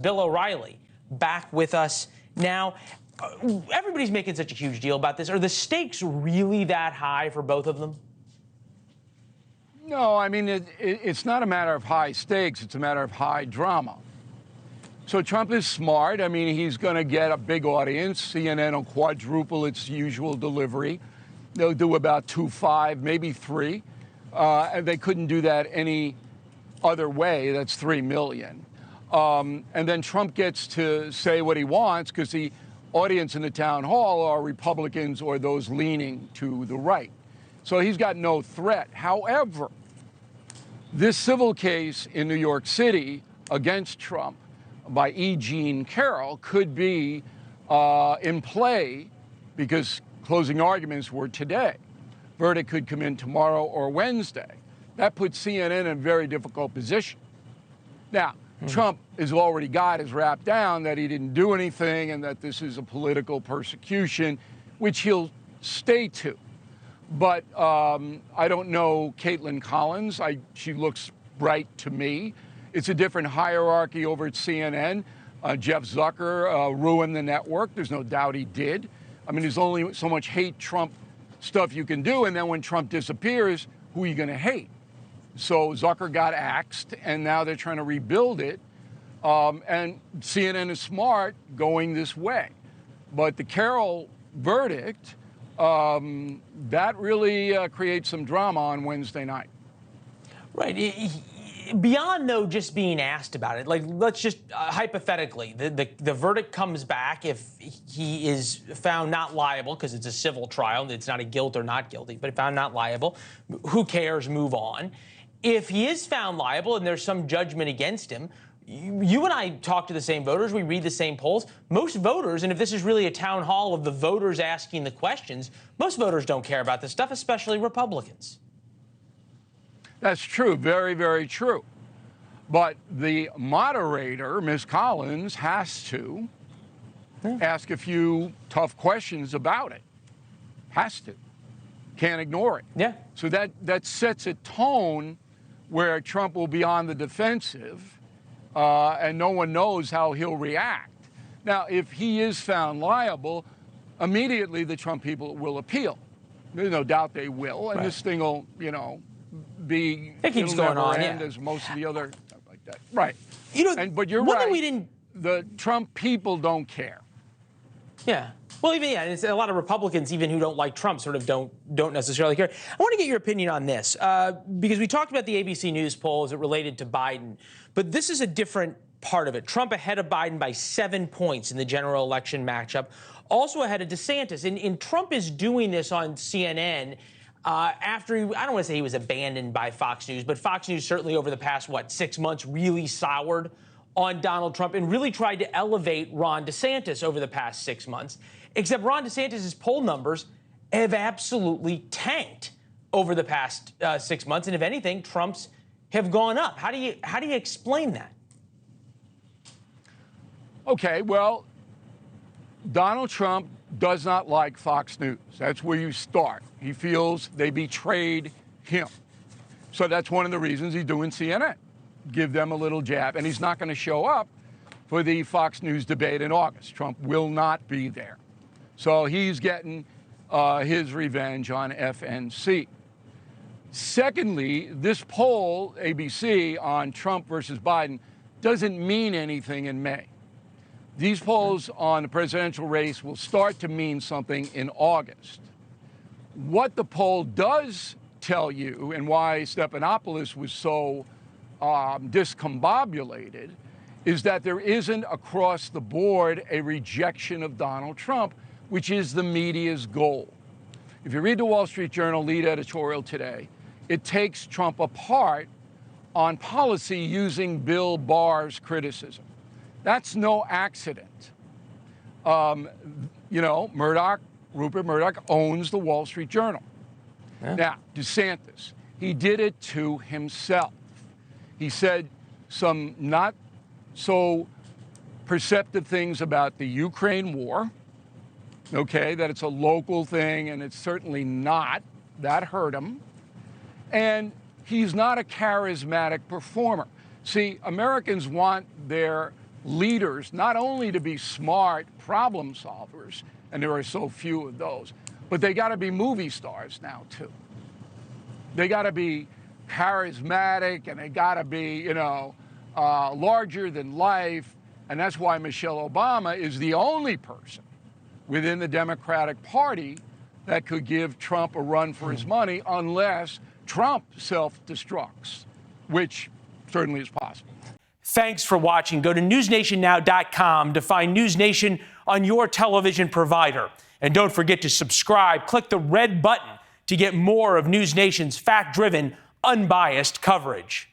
Bill O'Reilly back with us now. Everybody's making such a huge deal about this. Are the stakes really that high for both of them? No, I mean, it's not a matter of high stakes. It's a matter of high drama. So Trump is smart. I mean, he's going to get a big audience. CNN will quadruple its usual delivery. They'll do about 2.5, maybe 3. And they couldn't do that any other way. That's 3 million. And then Trump gets to say what he wants because the audience in the town hall are Republicans or those leaning to the right. So he's got no threat. However, this civil case in New York City against Trump by E. Jean Carroll could be in play because closing arguments were today. Verdict could come in tomorrow or Wednesday. That puts CNN in a very difficult position. Now, Trump has already got his rap down that he didn't do anything and that this is a political persecution, which he'll stay to. But I don't know Caitlin Collins. She looks bright to me. It's a different hierarchy over at CNN. Jeff Zucker ruined the network. There's no doubt he did. I mean, there's only so much hate Trump stuff you can do. And then when Trump disappears, who are you going to hate? So Zucker got axed, and now they're trying to rebuild it. And CNN is smart going this way. But the Carroll verdict, that really creates some drama on Wednesday night. Right. Beyond, though, just being asked about it, like, let's just hypothetically, the verdict comes back if he is found not liable, because it's a civil trial, it's not a guilt or not guilty, but found not liable, who cares, move on. If he is found liable and there's some judgment against him, you and I talk to the same voters, we read the same polls. Most voters, and if this is really a town hall of the voters asking the questions, most voters don't care about this stuff, especially Republicans. That's true, very, very true. But the moderator, Ms. Collins, has to ask a few tough questions about it. Has to. Can't ignore it. Yeah. So that sets a tone where Trump will be on the defensive, and no one knows how he'll react. Now, if he is found liable, immediately the Trump people will appeal. There's no doubt they will, and this thing will, be it keeps going on, as most of the other stuff like that. Right. But you're one right. Thing we didn't... The Trump people don't care. Yeah. Well, even it's a lot of Republicans, even who don't like Trump, sort of don't necessarily care. I want to get your opinion on this because we talked about the ABC News poll as it related to Biden, but this is a different part of it. Trump ahead of Biden by 7 points in the general election matchup, also ahead of DeSantis. And Trump is doing this on CNN after I don't want to say he was abandoned by Fox News, but Fox News certainly over the past, 6 months really soured on Donald Trump and really tried to elevate Ron DeSantis over the past 6 months. Except Ron DeSantis' poll numbers have absolutely tanked over the past 6 months, and if anything, Trump's have gone up. How do you explain that? Okay, well, Donald Trump does not like Fox News. That's where you start. He feels they betrayed him. So that's one of the reasons he's doing CNN. Give them a little jab, and he's not going to show up for the Fox News debate in August. Trump will not be there. So he's getting his revenge on FNC. Secondly, this poll, ABC, on Trump versus Biden doesn't mean anything in May. These polls on the presidential race will start to mean something in August. What the poll does tell you, and why Stephanopoulos was so discombobulated, is that there isn't across the board a rejection of Donald Trump, which is the media's goal. If you read the Wall Street Journal lead editorial today, it takes Trump apart on policy using Bill Barr's criticism. That's no accident. Rupert Murdoch owns the Wall Street Journal. Yeah. Now, DeSantis, he did it to himself. He said some not so perceptive things about the Ukraine war, that it's a local thing, and it's certainly not. That hurt him. And he's not a charismatic performer. See, Americans want their leaders not only to be smart problem solvers, and there are so few of those, but they got to be movie stars now, too. They got to be charismatic, and they got to be, larger than life. And that's why Michelle Obama is the only person within the Democratic Party that could give Trump a run for his money, unless Trump self-destructs, which certainly is possible. Thanks for watching. Go to newsnationnow.com to find News Nation on your television provider. And don't forget to subscribe. Click the red button to get more of News Nation's fact-driven, unbiased coverage.